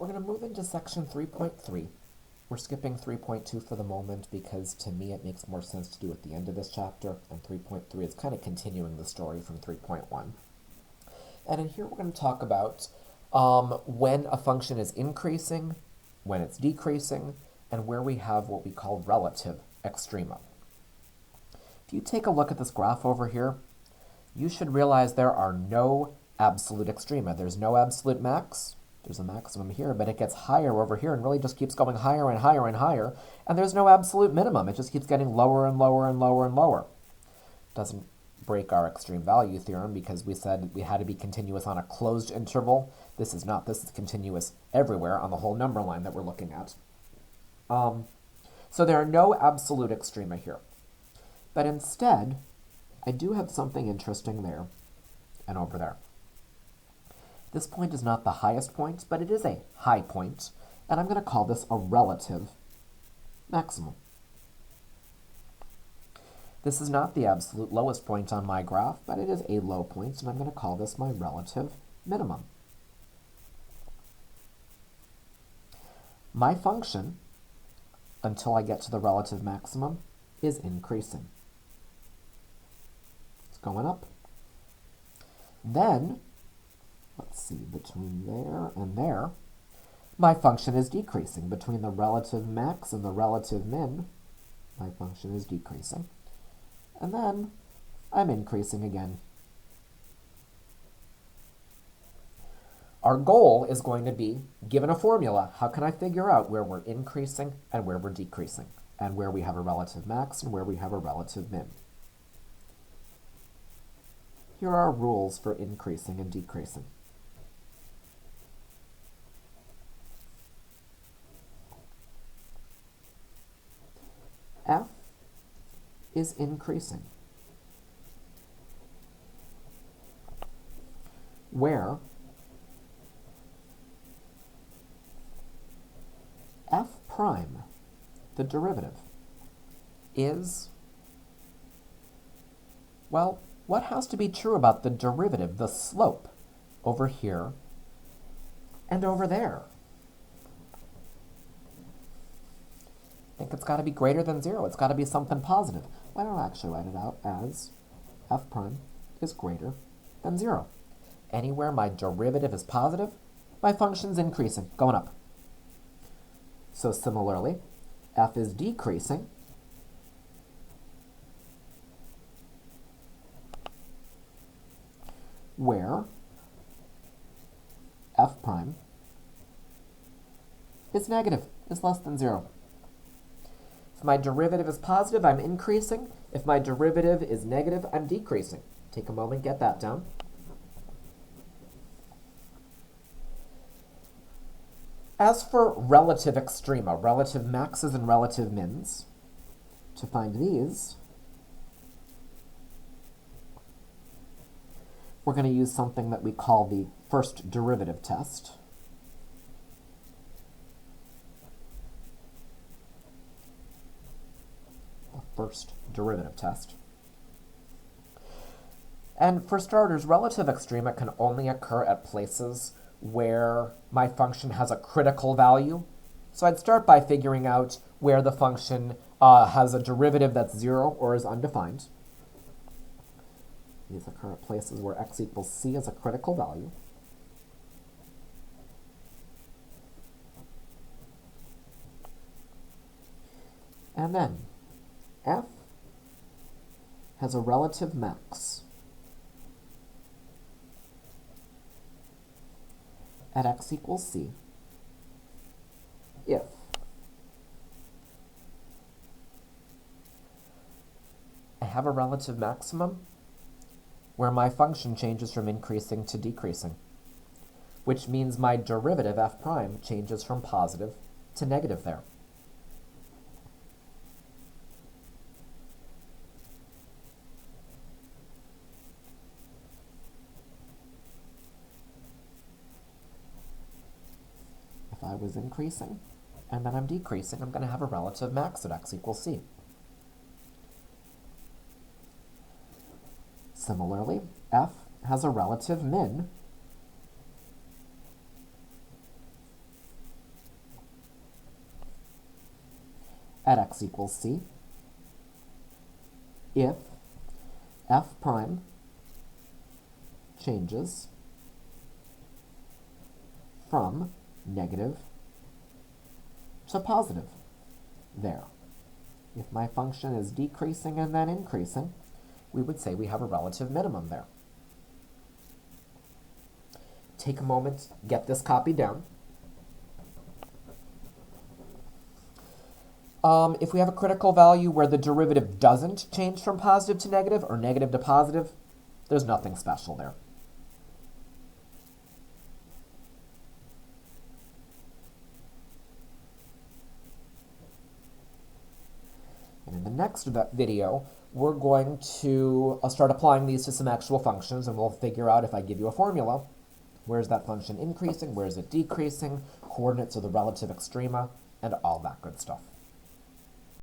We're going to move into section 3.3. We're skipping 3.2 for the moment because to me it makes more sense to do at the end of this chapter, and 3.3 is kind of continuing the story from 3.1. And in here we're going to talk about when a function is increasing, when it's decreasing, and where we have what we call relative extrema. If you take a look at this graph over here, you should realize there are no absolute extrema. There's no absolute max. There's a maximum here, but it gets higher over here and really just keeps going higher and higher and higher. And there's no absolute minimum. It just keeps getting lower and lower and lower and lower. Doesn't break our extreme value theorem because we said we had to be continuous on a closed interval. This is not. This is continuous everywhere on the whole number line that we're looking at. So there are no absolute extrema here. But instead, I do have something interesting there and over there. This point is not the highest point, but it is a high point, and I'm going to call this a relative maximum. This is not the absolute lowest point on my graph, but it is a low point, and I'm going to call this my relative minimum. My function, until I get to the relative maximum, is increasing. It's going up. Then, let's see, between there and there, my function is decreasing. Between the relative max and the relative min, my function is decreasing. And then I'm increasing again. Our goal is going to be, given a formula, how can I figure out where we're increasing and where we're decreasing, and where we have a relative max and where we have a relative min? Here are our rules for increasing and decreasing. F is increasing, where f prime, the derivative, is, well, what has to be true about the derivative, the slope, over here and over there? I think it's got to be greater than 0. It's got to be something positive. Why don't I actually write it out as f prime is greater than 0. Anywhere my derivative is positive, my function's increasing, going up. So similarly, f is decreasing where f prime is negative, is less than 0. If my derivative is positive, I'm increasing. If my derivative is negative, I'm decreasing. Take a moment, get that down. As for relative extrema, relative maxes and relative mins, to find these, we're going to use something that we call the first derivative test. First derivative test. And for starters, relative extrema can only occur at places where my function has a critical value. So I'd start by figuring out where the function has a derivative that's 0 or is undefined. These occur at places where x equals c is a critical value. And then f has a relative max at x equals c if I have a relative maximum where my function changes from increasing to decreasing, which means my derivative f prime changes from positive to negative there. If I was increasing and then I'm decreasing, I'm going to have a relative max at x equals c. Similarly, f has a relative min at x equals c if f prime changes from negative to positive. There. If my function is decreasing and then increasing, we would say we have a relative minimum there. Take a moment, get this copied down. If we have a critical value where the derivative doesn't change from positive to negative or negative to positive, there's nothing special there. And in the next video, we're going to start applying these to some actual functions, and we'll figure out if I give you a formula, where's that function increasing, where is it decreasing, coordinates of the relative extrema, and all that good stuff.